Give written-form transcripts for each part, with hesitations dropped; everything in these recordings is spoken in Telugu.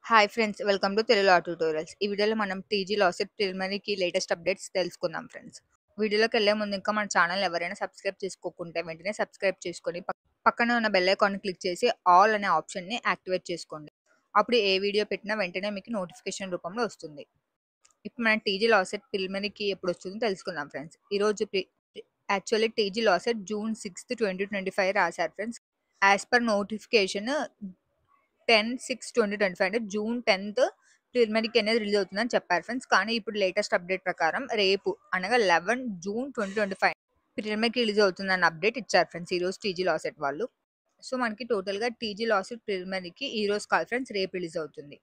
Hi friends, welcome to Telugu law tutorials. ఈ వీడియోలో మనం టీజీ లాసెట్ ప్రిలిమినరీకి లేటెస్ట్ అప్డేట్స్ తెలుసుకుందాం ఫ్రెండ్స్. వీడియోలోకి వెళ్ళే ముందు ఇంకా మన ఛానల్ ఎవరైనా సబ్స్క్రైబ్ చేసుకోకుంటే వెంటనే సబ్స్క్రైబ్ చేసుకొని పక్కనే ఉన్న బెల్ ఐకాన్ క్లిక్ చేసి ఆల్ అనే ఆప్షన్ని యాక్టివేట్ చేసుకోండి. అప్పుడు ఏ వీడియో పెట్టినా వెంటనే మీకు నోటిఫికేషన్ రూపంలో వస్తుంది. ఇప్పుడు మన టీజీ లాసెట్ ప్రిలిమినరీకి ఎప్పుడు వస్తుందో తెలుసుకుందాం ఫ్రెండ్స్. ఈరోజు యాక్చువల్లీ టీజీ లాసెట్ June 6, 2025 రాశారు ఫ్రెండ్స్. యాజ్ పర్ నోటిఫికేషన్ 10/6/2025 అంటే జూన్ 10th ప్రిలిమినరీకి అనేది రిలీజ్ అవుతుందని చెప్పారు ఫ్రెండ్స్. కానీ ఇప్పుడు లేటెస్ట్ అప్డేట్ ప్రకారం రేపు అనగా 11 జూన్ 2025 ప్రిలిమినరీకి రిలీజ్ అవుతుందని అప్డేట్ ఇచ్చారు ఫ్రెండ్స్ ఈరోజు టీజీ లాసెట్ వాళ్ళు. సో మనకి టోటల్గా టీజీ లాసెట్ ప్రిలిమినరీకి ఈ రోజు కాదు ఫ్రెండ్స్, రేపు రిలీజ్ అవుతుంది.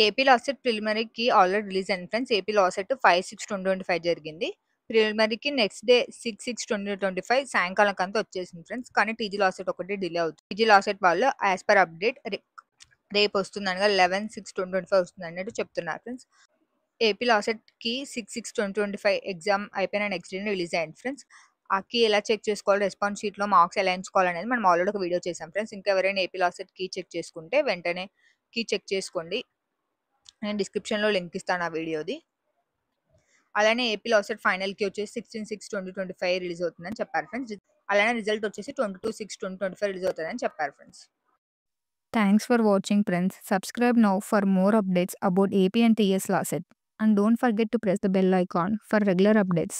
ఏపీ లాసెట్ ప్రిలిమినరీకి ఆల్రెడీ రిలీజ్ అయింది ఫ్రెండ్స్. ఏపీ లాసెట్ 5/6/2025 జరిగింది. ప్రిలిమినరీకి నెక్స్ట్ డే 6/6/2025 సాయంకాలం అంతా వచ్చేసింది ఫ్రెండ్స్. కానీ టీజీ లాసెట్ ఒకటి డిలే అవుతుంది. టీజీ లాసెట్ వాళ్ళు యాజ్ పర్ అప్డేట్ రేపు వస్తుంది అనగా 11/6/2025 వస్తుంది అన్నట్టు చెప్తున్నారు ఫ్రెండ్స్. ఏపీ లాసెట్కి 6/6/2025 ఎగ్జామ్ అయిపోయిన నెక్స్ట్ డే రిలీజ్ అయింది ఫ్రెండ్స్. ఆ కీ ఎలా చెక్ చేసుకోవాలి, రెస్పాన్స్ షీట్లో మార్క్స్ ఎలా ఎంచుకోవాలనేది మనం ఆల్రెడీ ఒక వీడియో చేసాం ఫ్రెండ్స్. ఇంకా ఎవరైనా ఏపీ లాసెట్ కీ చెక్ చేసుకుంటే వెంటనే కీ చెక్ చేసుకోండి. నేను డిస్క్రిప్షన్లో లింక్ ఇస్తాను ఆ వీడియోది. అలానే ఏపీ లాసెట్ ఫైనల్ కి వచ్చేసి 16/6/2025 రిలీజ్ అవుతుందని చెప్పారు ఫ్రెండ్స్. అలానే రిజల్ట్ వచ్చేసి 22/6/2025 రిలీజ్ అవుతుందని చెప్పారు friends. Thanks for watching friends. Subscribe now for more updates about AP and TS LASET. And don't forget to press the bell icon for regular updates.